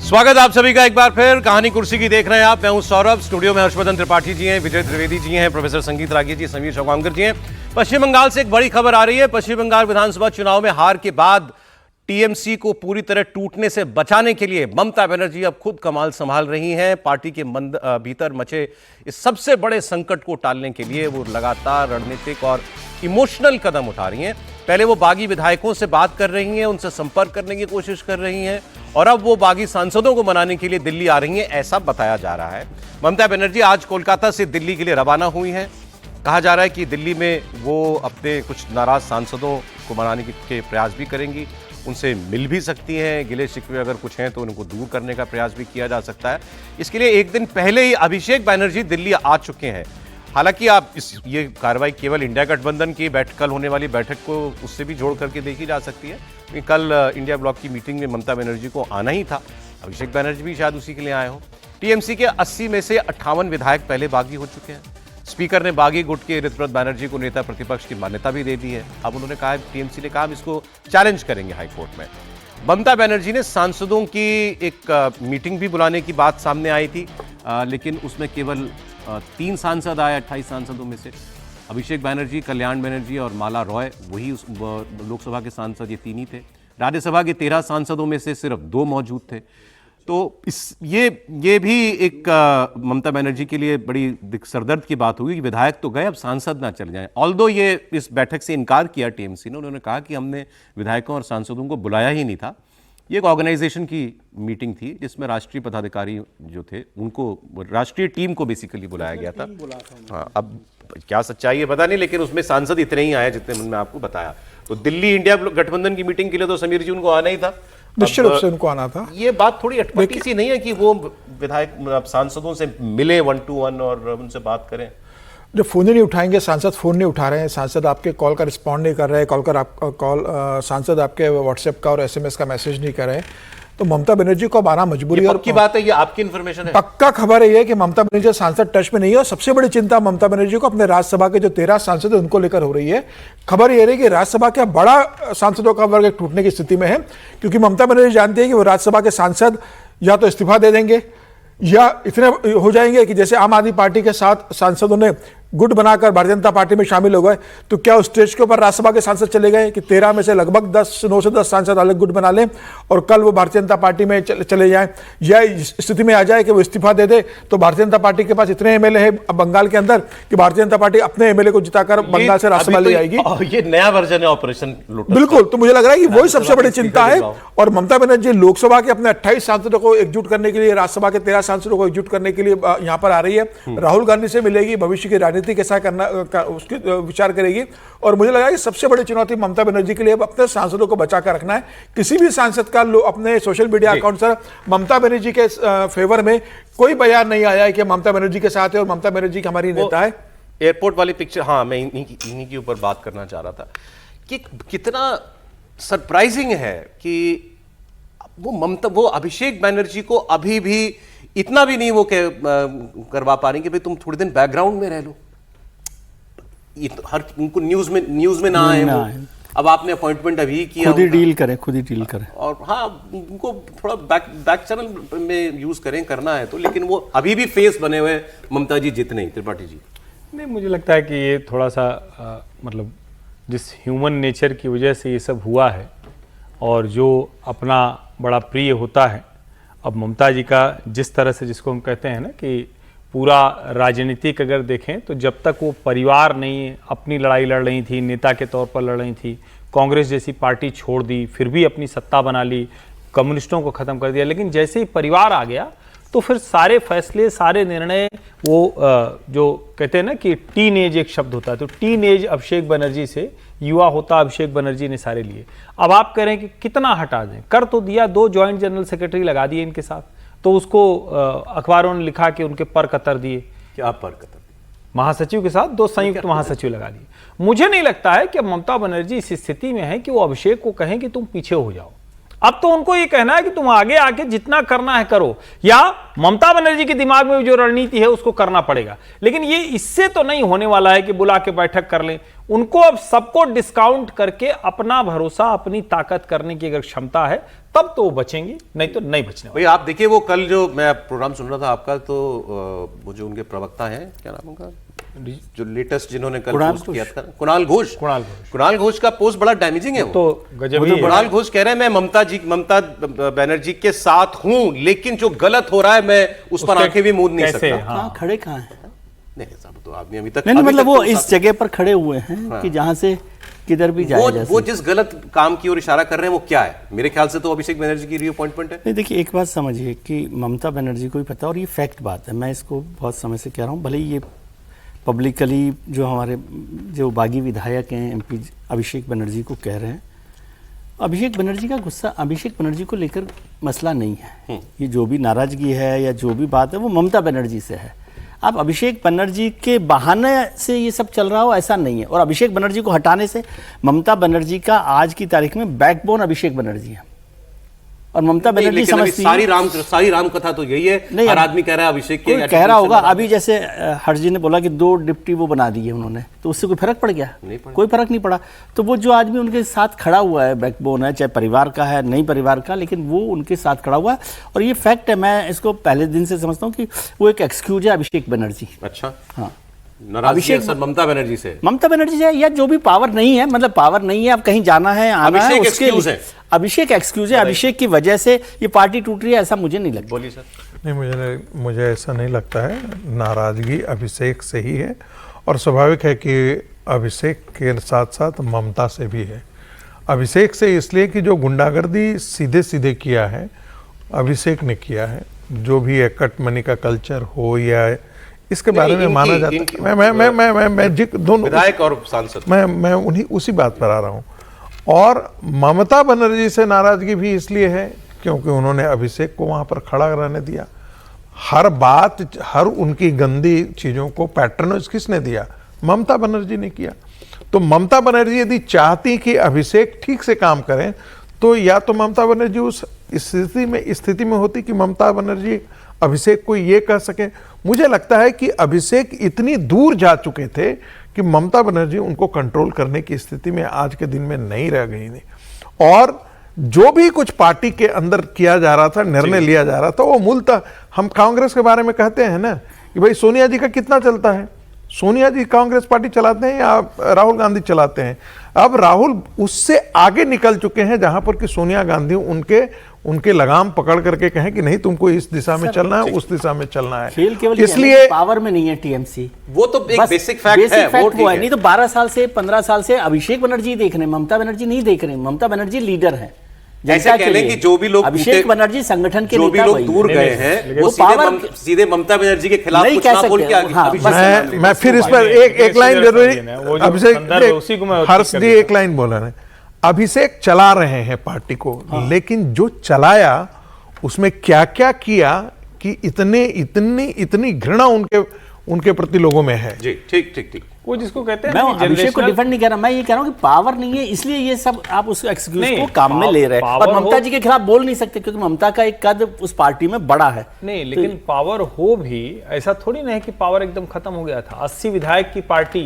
स्वागत आप सभी का एक बार फिर कहानी कुर्सी की देख रहे हैं आप। मैं हूं सौरभ। स्टूडियो में हर्षवर्धन त्रिपाठी जी हैं, विजय त्रिवेदी जी हैं, प्रोफेसर संगीत रागी जी, समीर शौकांकर जी हैं। पश्चिम बंगाल से एक बड़ी खबर आ रही है। पश्चिम बंगाल विधानसभा चुनाव में हार के बाद टीएमसी को पूरी तरह टूटने से बचाने के लिए ममता बनर्जी अब खुद कमाल संभाल रही हैं। पार्टी के भीतर मचे इस सबसे बड़े संकट को टालने के लिए वो लगातार रणनीतिक और इमोशनल कदम उठा रही हैं। पहले वो बागी विधायकों से बात कर रही हैं, उनसे संपर्क करने की कोशिश कर रही हैं और अब वो बागी सांसदों को मनाने के लिए दिल्ली आ रही हैं, ऐसा बताया जा रहा है। ममता बनर्जी आज कोलकाता से दिल्ली के लिए रवाना हुई हैं। कहा जा रहा है कि दिल्ली में वो अपने कुछ नाराज सांसदों को मनाने के प्रयास भी करेंगी, उनसे मिल भी सकती हैं, गिले शिकवे अगर कुछ हैं तो उनको दूर करने का प्रयास भी किया जा सकता है। इसके लिए एक दिन पहले ही अभिषेक बनर्जी दिल्ली आ चुके हैं। हालांकि आप ये कार्रवाई केवल इंडिया गठबंधन की कल होने वाली बैठक को उससे भी जोड़ करके देखी जा सकती है, क्योंकि कल इंडिया ब्लॉक की मीटिंग में ममता बनर्जी को आना ही था। अभिषेक बनर्जी भी शायद उसी के लिए आए हो। टीएमसी के 80 में से 58 विधायक पहले बागी हो चुके हैं। स्पीकर ने बागी गुट के ऋतव्रत बनर्जी को नेता प्रतिपक्ष की मान्यता भी दे दी है। अब उन्होंने कहा, टीएमसी ने कहा हम इसको चैलेंज करेंगे हाईकोर्ट में। ममता बनर्जी ने सांसदों की एक मीटिंग भी बुलाने की बात सामने आई थी, लेकिन उसमें केवल 3 सांसद आए 28 सांसदों में से। अभिषेक बनर्जी, कल्याण बनर्जी और माला रॉय, वही उस लोकसभा के सांसद, ये 3 ही थे। राज्यसभा के 13 सांसदों में से सिर्फ 2 मौजूद थे। तो ये भी एक ममता बनर्जी के लिए बड़ी सरदर्द की बात हुई कि विधायक तो गए, अब सांसद ना चले जाएं। ऑल्दो ये इस बैठक से इनकार किया टीएमसी ने। उन्होंने कहा कि हमने विधायकों और सांसदों को बुलाया ही नहीं था। ये एक ऑर्गेनाइजेशन की मीटिंग थी जिसमें राष्ट्रीय पदाधिकारी जो थे उनको, राष्ट्रीय टीम को बेसिकली बुलाया गया था। हाँ, अब क्या सच्चाई है पता नहीं, लेकिन उसमें सांसद इतने ही आए जितने मैंने आपको बताया। तो दिल्ली इंडिया गठबंधन की मीटिंग के लिए तो समीर जी उनको आना ही था, निश्चित रूप से उनको आना था। ये बात थोड़ी अटपटी सी नहीं है कि वो विधायक सांसदों से मिले 1 to 1 और उनसे बात करें? जो फोन ही नहीं उठाएंगे, सांसद फोन नहीं उठा रहे हैं, सांसद आपके कॉल का रिस्पॉन्ड नहीं कर रहे हैं, सांसद आपके व्हाट्सएप का और एसएमएस का मैसेज नहीं कर रहे हैं, तो ममता बनर्जी को अब आना मजबूरी। और पक्की बात है, ये आपकी इन्फॉर्मेशन है? पक्का खबर है ये कि ममता बनर्जी सांसद टच में नहीं है। और सबसे बड़ी चिंता ममता बनर्जी को अपने राज्यसभा के जो 13 सांसद है उनको लेकर हो रही है। खबर ये रही कि राज्यसभा का बड़ा सांसदों का वर्ग टूटने की स्थिति में है, क्योंकि ममता बनर्जी जानती है कि वो राज्यसभा के सांसद या तो इस्तीफा दे देंगे या इतने हो जाएंगे कि जैसे आम आदमी पार्टी के 7 सांसदों ने गुट बनाकर भारतीय जनता पार्टी में शामिल हो गए, तो क्या उस स्टेज के ऊपर राज्यसभा के सांसद चले गए कि 13 में से लगभग 9 से 10 सांसद अलग गुट बना लें और कल वो भारतीय जनता पार्टी में चले जाएं, या स्थिति में आ जाए कि वो इस्तीफा दे दे, तो भारतीय जनता पार्टी के पास इतने एमएलए हैं बंगाल के अंदर कि भारतीय जनता पार्टी अपने एमएलए को जिताकर बंगाल से राज्यसभा ले जाएगी। ये नया वर्जन है ऑपरेशन लोटस। बिल्कुल, तो मुझे लग रहा है कि वही सबसे बड़ी चिंता है। और ममता बनर्जी लोकसभा के अपने 28 सांसदों को एकजुट करने के लिए, राज्यसभा के 13 सांसदों को एकजुट करने के लिए यहाँ पर आ रही है। राहुल गांधी से मिलेगी, भविष्य की राजनीति कैसा करना उसकी विचार करेगी। और मुझे लगा कि सबसे बड़ी चुनौती ममता बनर्जी के लिए अपने सांसदों को बचाकर रखना है। किसी भी सांसद का अपने सोशल मीडिया अकाउंट पर ममता बनर्जी के फेवर में कोई बयान नहीं आया है कि ममता बनर्जी के साथ है और ममता बनर्जी की हमारी नेता है। एयरपोर्ट वाली पिक्चर, हाँ, मैं इन्हीं के ऊपर बात करना चाह रहा था कि कितना सरप्राइजिंग है कि वो अभिषेक बनर्जी को अभी भी इतना भी नहीं वो करवा पा रही कि भाई तुम थोड़ी दिन बैकग्राउंड में रह लो, हर उनको न्यूज में ना आए। अब आपने अपॉइंटमेंट अभी किया, खुद ही डील करें और हाँ, उनको थोड़ा बैक चैनल में यूज करना है तो, लेकिन वो अभी भी फेस बने हुए ममता जी जितने ही। त्रिपाठी जी, नहीं, मुझे लगता है कि ये थोड़ा सा मतलब जिस ह्यूमन नेचर की वजह से ये सब हुआ है और जो अपना बड़ा प्रिय होता है, अब ममता जी का जिस तरह से, जिसको हम कहते हैं ना कि पूरा राजनीतिक अगर देखें तो जब तक वो परिवार नहीं अपनी लड़ाई लड़ रही थी, नेता के तौर पर लड़ रही थी, कांग्रेस जैसी पार्टी छोड़ दी, फिर भी अपनी सत्ता बना ली, कम्युनिस्टों को ख़त्म कर दिया, लेकिन जैसे ही परिवार आ गया तो फिर सारे फैसले, सारे निर्णय, वो जो कहते हैं ना कि टीन एज एक शब्द होता है, तो टीन एज अभिषेक बनर्जी से युवा होता अभिषेक बनर्जी ने सारे लिए। अब आप कह रहे हैं कि कितना हटा दें, कर तो दिया, 2 ज्वाइंट जनरल सेक्रेटरी लगा दिए इनके साथ, तो उसको अखबारों ने लिखा कि उनके पर कतर दिए। क्या पर कतर? महासचिव के साथ 2 संयुक्त महासचिव लगा दिए। मुझे नहीं लगता है कि ममता बनर्जी इस स्थिति में है कि वो अभिषेक को कहें कि तुम पीछे हो जाओ। अब तो उनको ये कहना है कि तुम आगे आके जितना करना है करो, या ममता बनर्जी के दिमाग में जो रणनीति है उसको करना पड़ेगा। लेकिन ये इससे तो नहीं होने वाला है कि बुला के बैठक कर लें। उनको अब सबको डिस्काउंट करके अपना भरोसा, अपनी ताकत करने की अगर क्षमता है तब तो वो बचेंगे, नहीं तो नहीं बचने वाले। भाई आप देखिए, वो कल जो मैं प्रोग्राम सुन रहा था आपका, तो वो जो उनके प्रवक्ता हैं, क्या नाम उनका, जो लेटेस्ट जिन्होंने कल पोस्ट किया था, कुणाल घोष का पोस्ट बड़ा डैमेजिंग है। वो तो गजब ही है। कुणाल घोष कह रहे हैं मैं ममता बनर्जी के साथ हूं, लेकिन जो गलत हो रहा है मैं उस पर आंखें भी मूंद नहीं सकता। हाँ, खड़े कहाँ हैं? नहीं साहब, तो आदमी अभी तक नहीं, मतलब वो इस जगह पर खड़े हुए हैं कि जहां से किधर भी जाए। वो जिस गलत काम की ओर इशारा कर रहे हैं वो क्या है? मेरे ख्याल से तो अभिषेक बनर्जी की रीअपॉइंटमेंट है। नहीं, देखिए एक बात समझिए कि ममता बनर्जी को भी पता, और ये फैक्ट बात है, मैं इसको बहुत समय से कह रहा हूँ, भले ही ये पब्लिकली जो हमारे जो बागी विधायक हैं एमपी अभिषेक बनर्जी को कह रहे हैं, अभिषेक बनर्जी का गुस्सा अभिषेक बनर्जी को लेकर मसला नहीं है। ये जो भी नाराजगी है या जो भी बात है वो ममता बनर्जी से है। अब अभिषेक बनर्जी के बहाने से ये सब चल रहा हो ऐसा नहीं है, और अभिषेक बनर्जी को हटाने से ममता बनर्जी का आज की तारीख में बैकबोन अभिषेक बनर्जी है, और ममता बनर्जी समझती है सारी राम कथा तो यही है। नहीं, हर आदमी कह रहा है अभिषेक के, कह रहा होगा। अभी जैसे हर्ष जी ने बोला कि 2 डिप्टी वो बना दिए उन्होंने, तो उससे कोई फर्क पड़ गया? कोई फर्क नहीं पड़ा। तो वो जो आदमी उनके साथ खड़ा हुआ है, बैकबोन है, चाहे परिवार का है नहीं परिवार का, लेकिन वो उनके साथ खड़ा हुआ है, और ये फैक्ट है। मैं इसको पहले दिन से समझता हूँ कि वो एक एक्सक्यूज है अभिषेक बनर्जी। अच्छा, हाँ, अभिषेक ममता बनर्जी से या जो भी पावर नहीं है, मतलब पावर नहीं है, अब कहीं जाना है आना है, उसके लिए अभिषेक एक्सक्यूज है। अभिषेक की वजह से ये पार्टी टूट रही है, ऐसा मुझे नहीं लगता। बोलिए सर। नहीं, मुझे ऐसा नहीं लगता है। नाराजगी अभिषेक से ही है, और स्वाभाविक है कि अभिषेक के साथ साथ ममता से भी है। अभिषेक से इसलिए कि जो गुंडागर्दी सीधे सीधे किया है अभिषेक ने किया है, जो भी है कटमनी का कल्चर हो या इसके बारे में माना जाता है। मैं दोनों विधायक और सांसद, मैं उसी बात पर आ रहा हूँ। और ममता बनर्जी से नाराजगी भी इसलिए है क्योंकि उन्होंने अभिषेक को वहां पर खड़ा रहने दिया। हर बात, हर उनकी गंदी चीजों को पैट्रनाइज किसने दिया? ममता बनर्जी ने किया। तो ममता बनर्जी यदि चाहती कि अभिषेक ठीक से काम करें, तो या तो ममता बनर्जी उस स्थिति में होती कि ममता बनर्जी अभिषेक को ये कह सके। मुझे लगता है कि अभिषेक इतनी दूर जा चुके थे कि ममता बनर्जी उनको कंट्रोल करने की स्थिति में आज के दिन में नहीं रह गई थी, और जो भी कुछ पार्टी के अंदर किया जा रहा था, निर्णय लिया जा रहा था, वो मूलतः हम कांग्रेस के बारे में कहते हैं ना कि भाई सोनिया जी का कितना चलता है, सोनिया जी कांग्रेस पार्टी चलाते हैं या राहुल गांधी चलाते हैं। अब राहुल उससे आगे निकल चुके हैं, जहां पर कि सोनिया गांधी उनके लगाम पकड़ करके कहें कि नहीं तुमको इस दिशा में चलना है, उस दिशा में चलना है। खेल केवल इसलिए पावर में नहीं है टीएमसी, वो तो एक बेसिक फैक्ट है, वो है। नहीं तो 12 साल से 15 साल से अभिषेक बनर्जी देख रहे हैं, ममता बनर्जी नहीं देख रहे हैं। ममता बनर्जी लीडर है। ऐसा कह लें कि जो भी लोग अभिषेक बनर्जी संगठन के जो भी लोग दूर गए हैं वो सीधे ममता बनर्जी के खिलाफ कुछ ना बोल के आगे। मैं फिर इस पर एक लाइन जरूरी, अभिषेक हर्ष जी एक लाइन बोला है, अभिषेक चला रहे हैं पार्टी को, लेकिन जो चलाया उसमें क्या क्या किया कि इतनी घृणा उनके प्रति लोगों में है। जी, ठीक। वो जिसको कहते हैं, मैं अभिषेक को डिफेंड नहीं कर रहा, मैं ये कह रहा हूं कि पावर नहीं है, इसलिए ये सब आप उस एक्सक्यूज को काम में ले रहे हैं, और ममता जी के खिलाफ बोल नहीं सकते क्योंकि ममता का एक कद उस पार्टी में बड़ा है। नहीं, लेकिन पावर हो भी ऐसा थोड़ी ना है कि पावर एकदम खत्म हो गया था। 80 विधायक की पार्टी,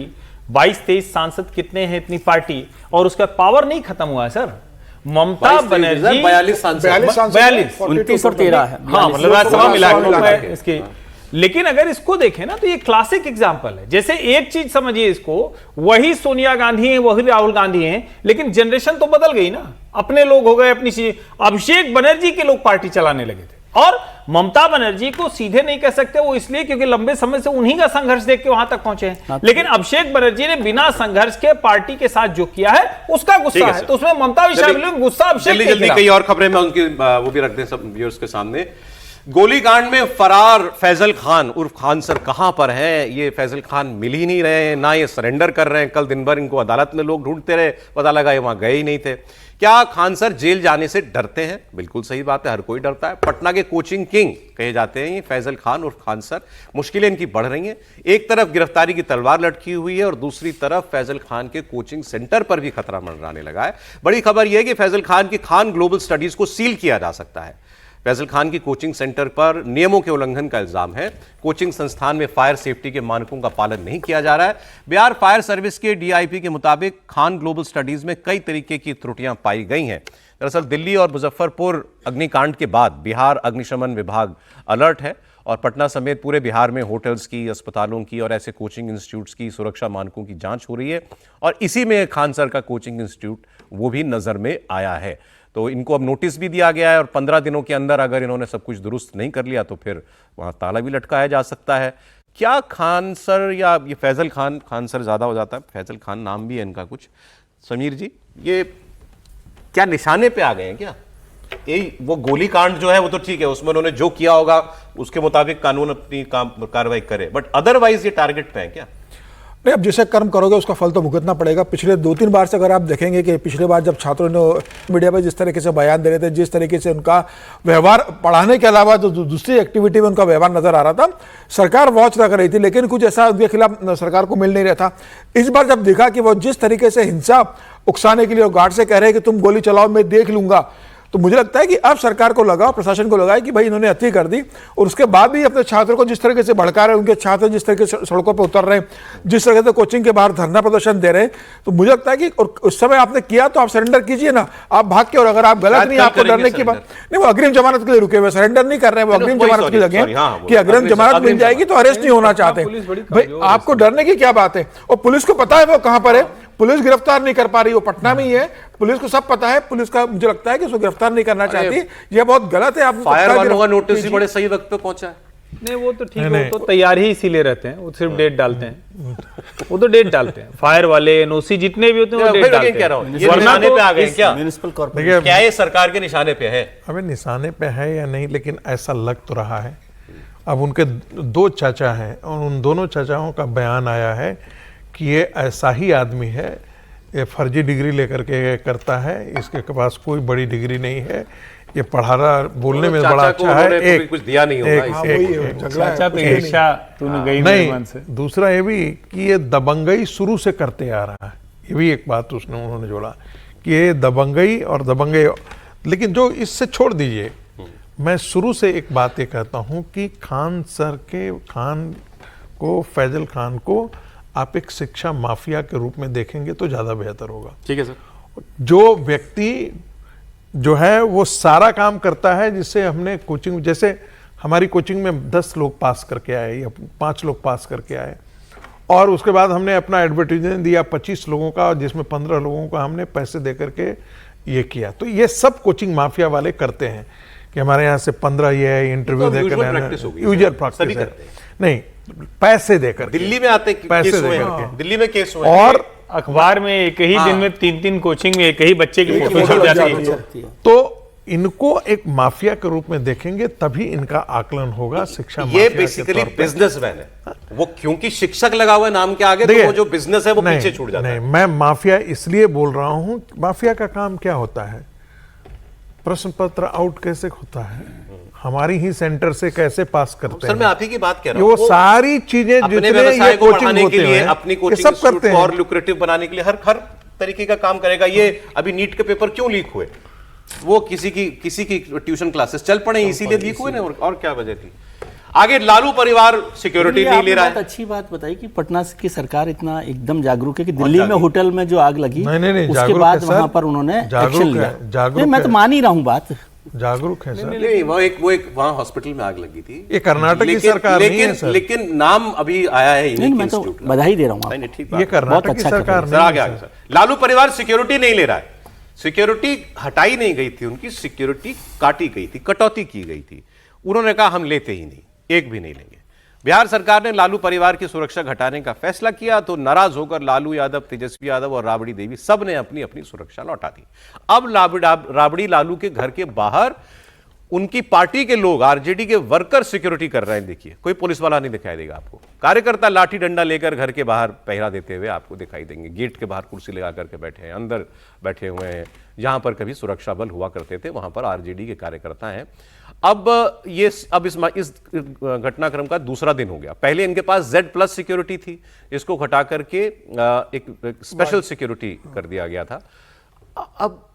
22-23 सांसद कितने हैं इतनी पार्टी, और उसका पावर नहीं खत्म हुआ है सर। ममता बनर्जी 42 सांसद, 42, 29 और 13 है। हाँ, मतलब राज्यसभा मिला इसके। लेकिन अगर इसको देखें ना तो ये क्लासिक एग्जांपल है। जैसे एक चीज समझिए इसको, वही सोनिया गांधी हैं, वही राहुल गांधी हैं, लेकिन जनरेशन तो बदल गई ना, अपने लोग हो गए, अपनी चीज। अभिषेक बनर्जी के लोग पार्टी चलाने लगे थे, और ममता बनर्जी को सीधे नहीं कह सकते, वो इसलिए क्योंकि लंबे समय से उन्हीं का संघर्ष देख के वहां तक पहुंचे हैं। लेकिन अभिषेक बनर्जी ने बिना संघर्ष के पार्टी के साथ जो किया है उसका गुस्सा है, तो उसमें ममता भी शामिल है, गुस्सा अभिषेक। जल्दी कई और खबरें मैं उनकी वो भी रख दें सब व्यूअर्स के सामने। गोलीकांड में फरार फैजल खान उर्फ खान सर कहां पर है? ये फैजल खान मिल ही नहीं रहे हैं, ना ये सरेंडर कर रहे हैं। कल दिन भर इनको अदालत में लोग ढूंढते रहे, पता लगा ये वहां गए ही नहीं थे। क्या खान सर जेल जाने से डरते हैं? बिल्कुल सही बात है, हर कोई डरता है। पटना के कोचिंग किंग कहे जाते हैं ये फैजल खान उर्फ खान सर। मुश्किलें इनकी बढ़ रही हैं। एक तरफ गिरफ्तारी की तलवार लटकी हुई है और दूसरी तरफ फैजल खान के कोचिंग सेंटर पर भी खतरा मंडराने लगा है। बड़ी खबर यह है कि फैजल खान की खान ग्लोबल स्टडीज को सील किया जा सकता है। फैजल खान की कोचिंग सेंटर पर नियमों के उल्लंघन का इल्जाम है। कोचिंग संस्थान में फायर सेफ्टी के मानकों का पालन नहीं किया जा रहा है। बिहार फायर सर्विस के डीआईपी के मुताबिक खान ग्लोबल स्टडीज में कई तरीके की त्रुटियां पाई गई हैं। दरअसल दिल्ली और मुजफ्फरपुर अग्निकांड के बाद बिहार अग्निशमन विभाग अलर्ट है और पटना समेत पूरे बिहार में होटल्स की, अस्पतालों की और ऐसे कोचिंग इंस्टीट्यूट्स की सुरक्षा मानकों की जांच हो रही है और इसी में खान सर का कोचिंग इंस्टीट्यूट वो भी नजर में आया है। तो इनको अब नोटिस भी दिया गया है और 15 दिनों के अंदर अगर इन्होंने सब कुछ दुरुस्त नहीं कर लिया तो फिर वहां ताला भी लटकाया जा सकता है। क्या खान सर या ये फैजल खान सर ज्यादा हो जाता है, फैजल खान नाम भी है इनका कुछ, समीर जी, ये क्या निशाने पे आ गए हैं क्या? यही वो गोली कांड जो है वो तो ठीक है, उसमें उन्होंने जो किया होगा उसके मुताबिक कानून अपनी कार्रवाई करे, बट अदरवाइज ये टारगेट पे है क्या? नहीं, अब जिसे कर्म करोगे उसका फल तो भुगतना पड़ेगा। पिछले 2-3 बार से अगर आप देखेंगे कि पिछले बार जब छात्रों ने मीडिया पर जिस तरीके से बयान दे रहे थे, जिस तरीके से उनका व्यवहार पढ़ाने के अलावा जो दूसरी एक्टिविटी में उनका व्यवहार नजर आ रहा था, सरकार वॉच रख रही थी लेकिन कुछ ऐसा उनके खिलाफ सरकार को मिल नहीं रहा था। इस बार जब देखा कि वो जिस तरीके से हिंसा उकसाने के लिए गार्ड से कह रहे हैं कि तुम गोली चलाओ मैं देख लूंगा, तो मुझे लगता है कि अब सरकार को लगा, प्रशासन को लगा कि भाई इन्होंने अति कर दी और उसके बाद भी अपने छात्रों को जिस तरीके से भड़का रहे हैं, उनके छात्र जिस तरीके से सड़कों पर उतर रहे हैं, जिस तरह से कोचिंग के बाहर धरना प्रदर्शन दे रहे हैं, तो मुझे लगता है कि और उस समय आपने किया तो आप सरेंडर कीजिए ना, आप भाग के, और अगर आप गलत नहीं, आपको डरने की बात नहीं, वो अग्रिम जमानत के लिए रुके हुए, सरेंडर नहीं कर रहे हैं, वो अग्रिम जमानत की लगे कि अग्रिम जमानत मिल जाएगी तो अरेस्ट नहीं होना चाहते। भाई आपको डरने की क्या बात है? और पुलिस को पता है वो कहां पर है, पुलिस गिरफ्तार नहीं कर पा रही, वो पटना में ही है, पुलिस को सब पता है, पुलिस का मुझे लगता है कि उसको गिरफ्तार नहीं करना चाहती। ये बहुत गलत है। आप फायर वालों का नोटिस भी बड़े सही वक्त पे पहुंचा है। नहीं वो तो ठीक है, वो तो तैयार ही इसीलिए रहते हैं, वो सिर्फ डेट डालते हैं, वो तो डेट डालते हैं, फायर वाले एनओसी जितने भी होते हैं वो डेट डालते कह रहा हैं। हूं, ये निशाने पे आ गए क्या? म्युनिसिपल कॉर्पोरेशन क्या ये सरकार के निशाने पे है? अबे निशाने पे है या नहीं, लेकिन ऐसा लग तो रहा है। अब उनके 2 चाचा हैं और उन दोनों चाचाओं का बयान आया है कि ये ऐसा ही आदमी है, ये फर्जी डिग्री लेकर के करता है, इसके पास कोई बड़ी डिग्री नहीं है, ये पढ़ा रहा, बोलने में बड़ा अच्छा है, एक कुछ दिया नहीं होगा, चाचा पे ईर्ष्या तूने गई मेरे मन से। नहीं, दूसरा ये भी कि ये दबंगई शुरू से करते आ रहा है, ये भी एक बात उन्होंने जोड़ा कि ये दबंगई और दबंगई, लेकिन जो इससे छोड़ दीजिए, मैं शुरू से एक बात ये कहता हूं कि खान को फैजल खान को आप एक शिक्षा माफिया के रूप में देखेंगे तो ज्यादा बेहतर होगा। ठीक है सर। जो व्यक्ति जो है वो सारा काम करता है, जिससे हमने कोचिंग, जैसे हमारी कोचिंग में 10 लोग पास करके आए या 5 लोग पास करके आए और उसके बाद हमने अपना एडवर्टीजमेंट दिया 25 लोगों का, जिसमें 15 लोगों का हमने पैसे दे करके ये किया। तो ये सब कोचिंग माफिया वाले करते हैं कि हमारे यहाँ से 15 ये इंटरव्यू देकर, यूजर प्रैक्टिस है, नहीं पैसे देकर, दिल्ली में आते पैसे केस हुए देकर हैं, दिल्ली में केस हुए और अखबार में एक ही दिन में 3-3 कोचिंग में एक ही बच्चे की फोटो छप जाती है। तो इनको एक माफिया के रूप में देखेंगे तभी इनका आकलन होगा शिक्षा ये माफिया के बेसिकली तौर पे। बिजनेसमैन है वो, क्योंकि शिक्षक लगा हुआ है नाम के आगे, तो वो जो बिजनेस है वो नहीं, पीछे छूट जाता नहीं, है। मैं माफिया इसलिए बोल रहा हूं, माफिया का काम क्या होता है, प्रश्न पत्र आउट कैसे होता है, हमारी ही सेंटर से कैसे पास करते सर हैं, मैं आप ही की बात कर रहा वो हूं, सारी चीजें अपने जितने व्यवसाय ये को कोचिंग बढ़ाने के होते लिए, हैं अपनी ये कोचिंग सब करते इंस्टीट्यूट को और हैं। लुक्रेटिव बनाने के लिए हर तरीके का काम करेगा। ये अभी नीट के पेपर क्यों लीक हुए? वो किसी की ट्यूशन क्लासेस चल पड़े इसीलिए लीक हुए ना, और क्या वजह थी? आगे लालू परिवार सिक्योरिटी नहीं ले रहा है। अच्छी बात बताई कि पटना की सरकार इतना एकदम जागरूक है कि दिल्ली में होटल में जो आग लगी, नहीं, उसके जागरूक बाद है सर, वहां पर उन्होंने जागरूक एक्शन लिया। है, जागरूक नहीं, मैं तो है। मान ही रहा हूं बात, जागरूक है सर। नहीं, वो एक वहां हॉस्पिटल में आग लगी थी, ये कर्नाटक की सरकार नहीं है सर। लेकिन नाम अभी आया है नहीं, मैं तो बधाई दे रहा हूं नहीं, ठीक ये बात। कर्नाटक की अच्छा सरकार सर नहीं आगे है आगे सर। सर, लालू परिवार सिक्योरिटी नहीं ले रहा है, सिक्योरिटी हटाई नहीं गई थी, उनकी सिक्योरिटी काटी गई थी, कटौती की गई थी। उन्होंने कहा हम लेते ही नहीं, एक भी नहीं लेंगे। बिहार सरकार ने लालू परिवार की सुरक्षा घटाने का फैसला किया तो नाराज होकर लालू यादव, तेजस्वी यादव और राबड़ी देवी सब ने अपनी अपनी सुरक्षा लौटा दी। अब राबड़ी लालू के घर के बाहर उनकी पार्टी के लोग, आरजेडी के वर्कर सिक्योरिटी कर रहे हैं। देखिए, कोई पुलिस वाला नहीं दिखाई देगा आपको, कार्यकर्ता लाठी डंडा लेकर घर के बाहर पहरा देते हुए आपको दिखाई देंगे। गेट के बाहर कुर्सी लगा करके बैठे हैं, अंदर बैठे हुए हैं। जहां पर कभी सुरक्षा बल हुआ करते थे वहां पर आरजेडी के कार्यकर्ता हैं। अब इस घटनाक्रम का दूसरा दिन हो गया। पहले इनके पास Z+ सिक्योरिटी थी, इसको घटा करके एक स्पेशल सिक्योरिटी कर दिया गया था। अब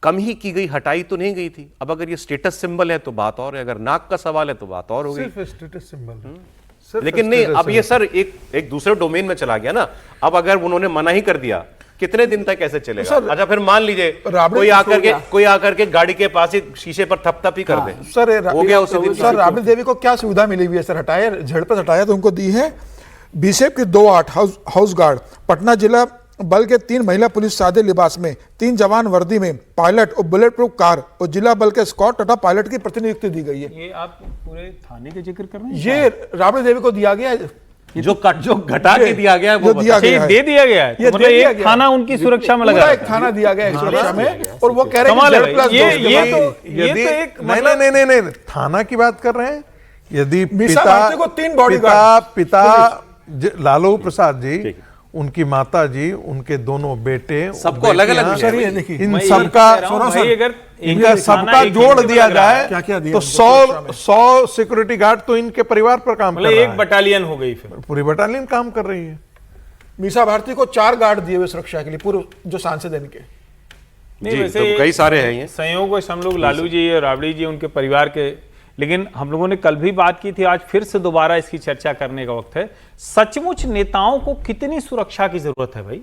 कम ही की गई, हटाई तो नहीं गई थी। अब अगर ये स्टेटस सिंबल है तो बात और है, अगर नाक का सवाल है तो बात और हो गई। सिर्फ स्टेटस सिंबल। लेकिन नहीं, अब ये सर एक दूसरे डोमेन में चला गया ना। अब अगर उन्होंने मना ही कर दिया, कितने दिन तक ऐसे चलेगा? अच्छा फिर मान लीजिए कोई आकर के गाड़ी के पास ही शीशे पर थप ही कर दे, सर हो गया उसी दिन। सर राबड़ी देवी को क्या सुविधा मिली हुई है सर? हटाया, झड़प हटाया तो उनको दी है बीसेफ की 2-8 हाउस गार्ड, पटना जिला बल के 3 महिला पुलिस सादे लिबास में, 3 जवान वर्दी में, पायलट और बुलेट प्रूफ कार और जिला बल के स्कॉट तथा पायलट की प्रतिनियुक्ति दी गई है। ये आप पूरे थाने के जिक्र कर रहे हैं? ये राबड़ी देवी को दिया गया है, जो घटा के दिया गया है वो दिया गया है। दे दिया गया है, ये मतलब एक थाना उनकी सुरक्षा में लगा, एक थाना दिया गया है सुरक्षा में, और वो कह रहे हैं कमाल है कि Z+2 भाई। ये के बाद- तो एक नहीं, थाना की बात कर रहे हैं। यदि मीसा भारती को 3 बॉडीगार्ड, पिता लालू प्रसाद जी, उनकी माता जी, उनके दोनों बेटे, सबको अलग-अलग बेटियां, मिला है। ये देखिए, इन मैं ये सबका कह रहा हूं भाई, अगर इनका एक सबका थाना एक जोड़ यूनिट में दिया लग रहा है, जाए क्या-क्या दिया तो उनको 100 सिक्योरिटी गार्ड तो इनके परिवार पर काम कर मतलब रहा एक है। बटालियन हो गई फिर। पूरी बटालियन काम कर रही है। मीसा भारती को 4 गार्ड दिए हुए सुरक्षा के लिए, पूर्व जो सांसद है इनके। नहीं जी, वैसे तो कई सारे हैं ये। संयोग हम लोग लालू जी और राबड़ी जी उनके परिवार के, लेकिन हम लोगों ने कल भी बात की थी, आज फिर से दोबारा इसकी चर्चा करने का वक्त है। सचमुच नेताओं को कितनी सुरक्षा की जरूरत है भाई?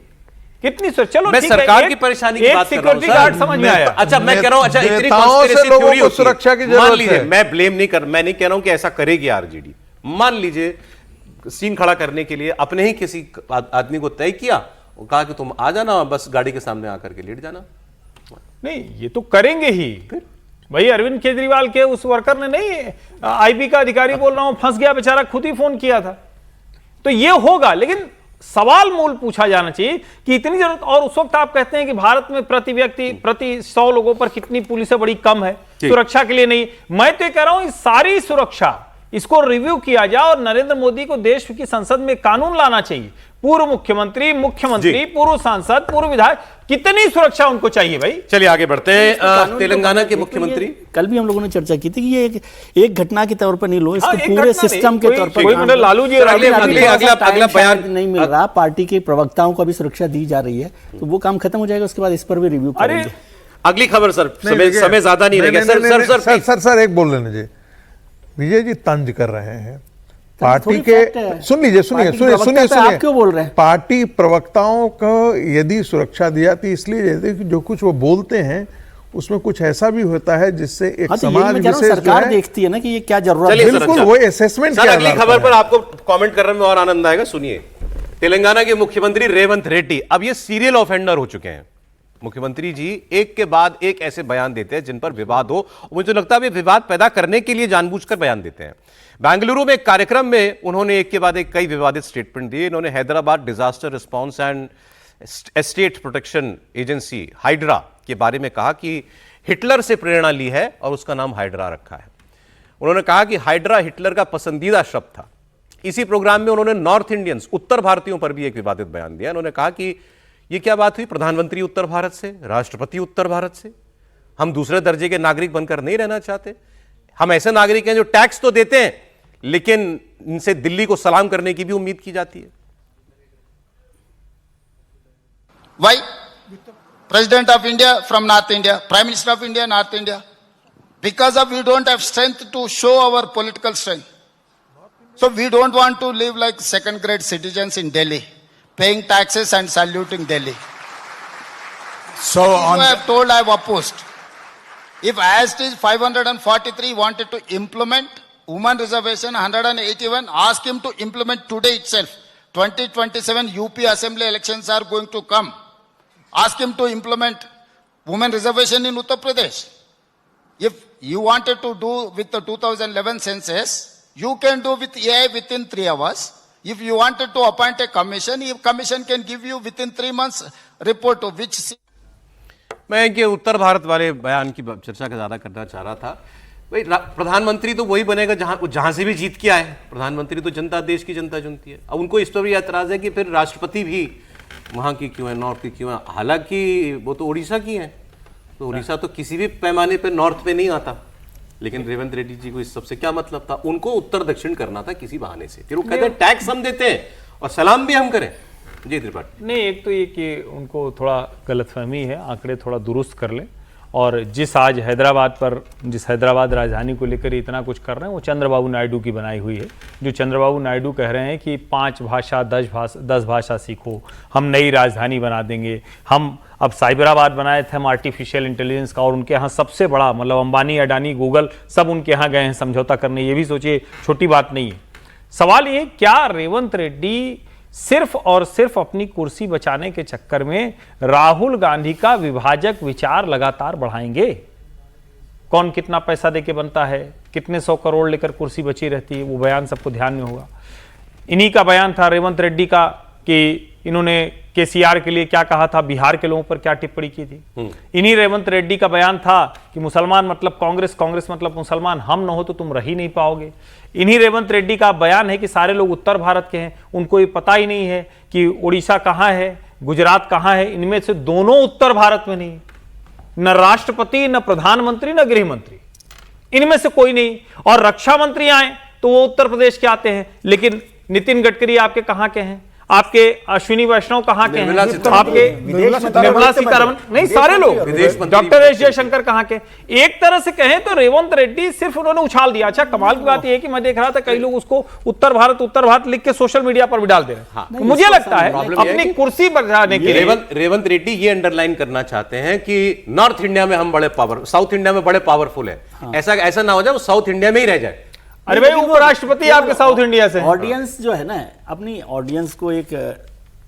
कितनी सुरक्षा? चलो मैं ठीक है, सरकार की परेशानी की बात कर रहा हूं सिक्योरिटी गार्ड समझ में आया। अच्छा मैं कह रहा हूं, अच्छा इतनी नेताओं से conspiracy लोगों theory को होती है। सुरक्षा की मान जरूरत लीजिए, है। मैं ब्लेम नहीं कर, मैं नहीं कह रहा हूं कि ऐसा करेगी आरजेडी। मान लीजिए सीन खड़ा करने के लिए अपने ही किसी आदमी को तय किया और कहा कि तुम आ जाना, बस गाड़ी के सामने आकर के लेट जाना। नहीं ये तो करेंगे ही भाई। अरविंद केजरीवाल के उस वर्कर ने नहीं, आईबी का अधिकारी बोल रहा हूं, फंस गया बेचारा, खुद ही फोन किया था। तो ये होगा, लेकिन सवाल मूल पूछा जाना चाहिए कि इतनी जरूरत। और उस वक्त आप कहते हैं कि भारत में प्रति व्यक्ति प्रति 100 लोगों पर कितनी पुलिसें बड़ी कम है सुरक्षा के लिए। नहीं, मैं तो ये कह रहा हूं सारी सुरक्षा इसको रिव्यू किया जाए और नरेंद्र मोदी को देश की संसद में कानून लाना चाहिए। पूर्व मुख्यमंत्री, पूर्व सांसद, पूर्व विधायक, कितनी सुरक्षा उनको चाहिए भाई। चलिए आगे बढ़ते हैं। तेलंगाना के मुख्यमंत्री, कल भी हम लोगों ने चर्चा की थी कि ये एक घटना के तौर पर नहीं लो, इसको एक पूरे घटना सिस्टम नहीं, के तौर पर कोई काम मतलब करो। लालू जी सर, और अगला बयान नहीं मिल रहा, पार्टी के प्रवक्ताओं को भी सुरक्षा दी जा रही है, तो वो काम खत्म हो जाएगा, उसके बाद इस पर भी रिव्यू अरे करेंगे। अगली खबर सर, समय ज्यादा नहीं रह गया। सर एक बोल लेने दीजिए। विजय जी तंज कर रहे हैं पार्टी थोड़ी के, फैक्ट है। सुन लीजिए, सुनिए, आप क्यों बोल रहे हैं? पार्टी प्रवक्ताओं को यदि सुरक्षा दी जाती इसलिए देते कि जो कुछ वो बोलते हैं उसमें कुछ ऐसा भी होता है जिससे एक हाँ, तो ये समाज मैं कह रहा हूं, विशेष जो सरकार है, देखती है ना कि ये क्या जरूरत चलिए है। सर, बिल्कुल अच्छा। वो असेसमेंट सर अगली खबर पर आपको कमेंट करने में और आनंद आएगा। सुनिए, तेलंगाना के मुख्यमंत्री रेवंत रेड्डी अब ये सीरियल ऑफेंडर हो चुके हैं। मुख्यमंत्री जी एक के बाद एक ऐसे बयान देते हैं जिन पर विवाद हो, मुझे लगता है विवाद पैदा करने के लिए जानबूझकर बयान देते हैं। बेंगलुरु में एक कार्यक्रम में उन्होंने एक के बाद एक कई विवादित स्टेटमेंट दिए। इन्होंने Hyderabad disaster response and estate protection agency hydra के बारे में कहा कि हिटलर से प्रेरणा ली है और उसका नाम हाइड्रा रखा है। उन्होंने कहा कि हाइड्रा हिटलर का पसंदीदा शब्द था। इसी प्रोग्राम में उन्होंने नॉर्थ इंडियंस, उत्तर भारतीयों पर भी एक विवादित बयान दिया। उन्होंने कहा कि यह क्या बात हुई, प्रधानमंत्री उत्तर भारत से, राष्ट्रपति उत्तर भारत से, हम दूसरे दर्जे के नागरिक बनकर नहीं रहना चाहते। हम ऐसे नागरिक हैं जो टैक्स तो देते हैं लेकिन इनसे दिल्ली को सलाम करने की भी उम्मीद की जाती है। Why? President of India from North India, Prime Minister of India, North India. Because of we don't have strength to show our political strength. So we don't want to live like second grade citizens in Delhi, paying taxes and saluting Delhi. So on I have told, I have opposed. If as it is 543 wanted to implement women reservation 181, ask him to implement today itself. 2027 UP assembly elections are going to come. Ask him to implement women reservation in Uttar Pradesh. If you wanted to do with the 2011 census, you can do with AI within 3 hours. If you wanted to appoint a commission, if commission can give you within 3 months report of which. मैं कि उत्तर भारत वाले बयान की चर्चा का ज्यादा करना चाह रहा था। भाई प्रधानमंत्री तो वही बनेगा जहां से भी जीत के आए। प्रधानमंत्री तो जनता, देश की जनता चुनती है। अब उनको इस पर भी एतराज है कि फिर राष्ट्रपति भी वहां की क्यों है, नॉर्थ की क्यों है। हालांकि वो तो उड़ीसा की है, तो उड़ीसा तो किसी भी पैमाने पर नॉर्थ पे नहीं आता। लेकिन रेवंत रेड्डी जी को इस सबसे क्या मतलब था? उनको उत्तर दक्षिण करना था किसी बहाने से। फिर वो कहते हैं टैक्स हम देते हैं और सलाम भी हम करें। जी त्रिपाठी। नहीं, एक तो ये कि उनको थोड़ा गलतफहमी है, आंकड़े थोड़ा दुरुस्त कर लें। और जिस आज हैदराबाद पर, जिस हैदराबाद राजधानी को लेकर इतना कुछ कर रहे हैं, वो चंद्रबाबू नायडू की बनाई हुई है। जो चंद्रबाबू नायडू कह रहे हैं कि 5 भाषा 10 भाषा सीखो, हम नई राजधानी बना देंगे, हम अब साइबराबाद बनाए थे हम आर्टिफिशियल इंटेलिजेंस का, और उनके यहाँ सबसे बड़ा मतलब अंबानी, अडानी, गूगल सब उनके यहाँ गए हैं समझौता करने। ये भी सोचिए छोटी बात नहीं है। सवाल ये, क्या रेवंत रेड्डी सिर्फ और सिर्फ अपनी कुर्सी बचाने के चक्कर में राहुल गांधी का विभाजक विचार लगातार बढ़ाएंगे? कौन कितना पैसा देके बनता है, कितने 100 करोड़ लेकर कुर्सी बची रहती है, वो बयान सबको ध्यान में होगा। इन्हीं का बयान था रेवंत रेड्डी का कि इन्होंने केसीआर के लिए क्या कहा था, बिहार के लोगों पर क्या टिप्पणी की थी। इन्हीं रेवंत रेड्डी का बयान था कि मुसलमान मतलब कांग्रेस, कांग्रेस मतलब मुसलमान, हम न हो तो तुम रह ही नहीं पाओगे। इन्हीं रेवंत रेड्डी का बयान है कि सारे लोग उत्तर भारत के हैं, उनको ये पता ही नहीं है कि उड़ीसा कहाँ है, गुजरात कहाँ है। इनमें से दोनों उत्तर भारत में नहीं, न राष्ट्रपति, न प्रधानमंत्री, न गृह मंत्री, इनमें से कोई नहीं। और रक्षा मंत्री आए तो वो उत्तर प्रदेश के आते हैं, लेकिन नितिन गडकरी आपके कहां के हैं, आपके अश्विनी वैष्णव कहां के हैं, आपके निर्मला सीतारमण, नहीं सारे लोग, डॉक्टर एस जयशंकर कहां के। एक तरह से कहें तो रेवंत रेड्डी सिर्फ उन्होंने उछाल दिया। अच्छा, कमाल की बात यह है कि मैं देख रहा था कई लोग उसको उत्तर भारत लिख के सोशल मीडिया पर भी डाल दे रहे हैं। तो मुझे लगता है अपनी कुर्सी बढ़ाने के लिए रेवंत रेड्डी ये अंडरलाइन करना चाहते हैं कि नॉर्थ इंडिया में हम बड़े पावर, साउथ इंडिया में बड़े पावरफुल है। ऐसा ना हो जाए वो साउथ इंडिया में ही रह जाए। अरे भाई, उपराष्ट्रपति आपके साउथ इंडिया से। ऑडियंस जो है ना, अपनी ऑडियंस को एक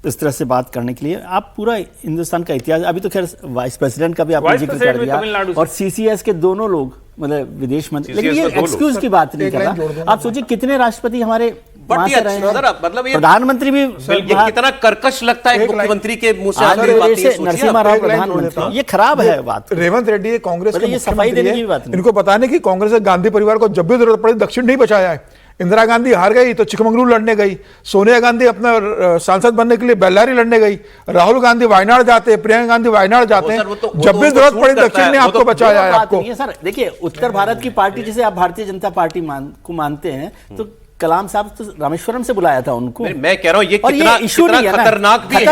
इस तरह से बात करने के लिए आप पूरा हिंदुस्तान का इतिहास, अभी तो खैर वाइस प्रेसिडेंट का भी आपने जिक्र कर दिया, और सीसीएस के दोनों लोग मतलब विदेश मंत्री, लेकिन ये एक्सक्यूज की बात नहीं कर रहा। आप सोचिए कितने राष्ट्रपति हमारे मतलब प्रधानमंत्री भी, कितना कर्कश लगता है मुख्यमंत्री के मुंह से नरसिम्हा राव प्रधानमंत्री। ये खराब है बात। रेवंत रेड्डी कांग्रेस के सफाई देने की बात नहीं। इनको पता नहीं कि कांग्रेस ने गांधी परिवार को जब भी जरूरत पड़ी दक्षिण नहीं बचाया है। इंदिरा गांधी हार गई तो चिकमंगलुरु लड़ने गई, सोनिया गांधी अपना सांसद बनने के लिए बेल्लारी लड़ने गई, राहुल गांधी वायनाड जाते हैं, प्रियंका गांधी वायनाड जाते हैं, जब भी जरूरत पड़ी दक्षिण ने आपको बचाया है। आपको सर देखिए, उत्तर भारत की पार्टी जिसे आप भारतीय जनता पार्टी को मानते हैं, तो कलाम साहब तो रामेश्वरम से बुलाया था उनको। मैं कह रहा हूं ये कितना खतरनाक भी है।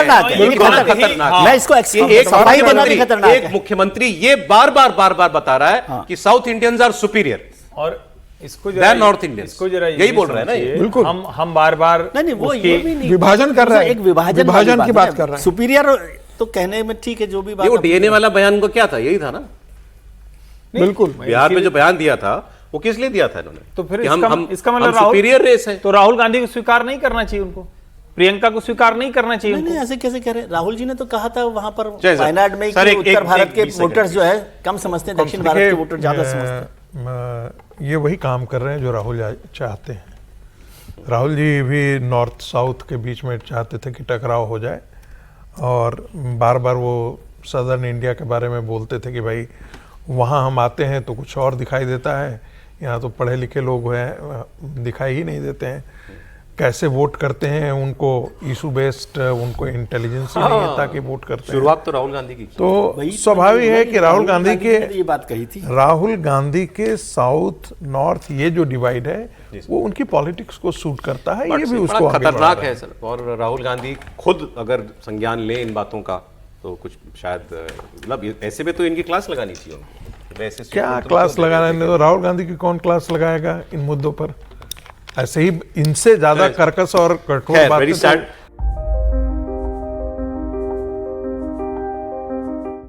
मैं इसको एक मुख्यमंत्री ये बार बार बता रहा है कि साउथ इंडियंस आर सुपीरियर और इसको नॉर्थ इंडियन, इसको जरा यही बोल रहे हैं ना। बिल्कुल, हम बार नहीं वो ये भी नहीं, विभाजन कर रहा है, एक विभाजन की बात कर रहा है। सुपीरियर तो कहने में ठीक है, जो भी बात। वो डीएनए वाला बयान को क्या था, यही था ना। बिल्कुल, बिहार में जो बयान दिया था वो किस लिए दिया था इन्होंने? तो फिर इसका मतलब सुपीरियर रेस है। तो राहुल गांधी को स्वीकार नहीं करना चाहिए, उनको प्रियंका को स्वीकार नहीं करना चाहिए। नहीं, ऐसे कैसे कह रहे हैं? राहुल जी ने तो कहा था वहां पर वायनाड में कि उत्तर भारत के वोटर्स जो है कम समझते हैं, दक्षिण भारत के वोटर ज्यादा समझते हैं। ये वही काम कर रहे हैं जो राहुल चाहते हैं। राहुल जी भी नॉर्थ साउथ के बीच में चाहते थे कि टकराव हो जाए, और बार बार वो सदर्न इंडिया के बारे में बोलते थे कि भाई वहाँ हम आते हैं तो कुछ और दिखाई देता है, यहाँ तो पढ़े लिखे लोग हैं, दिखाई ही नहीं देते हैं। कैसे वोट करते हैं उनको इशू बेस्ड, उनको इंटेलिजेंस ही नहीं है ताकि वोट करते हैं। शुरुआत तो राहुल गांधी की। तो स्वाभाविक है कि राहुल गांधी के ये बात कही थी, राहुल गांधी के साउथ नॉर्थ ये जो डिवाइड है वो उनकी पॉलिटिक्स को सूट करता है। ये भी उसको खतरनाक है सर। और राहुल गांधी खुद अगर संज्ञान ले इन बातों का तो कुछ शायद मतलब ऐसे में तो इनकी क्लास लगानी चाहिए। क्या क्लास लगाना, तो राहुल गांधी की कौन क्लास लगाएगा इन मुद्दों पर? ऐसे ही इनसे ज्यादा कर्कश और कठोर बात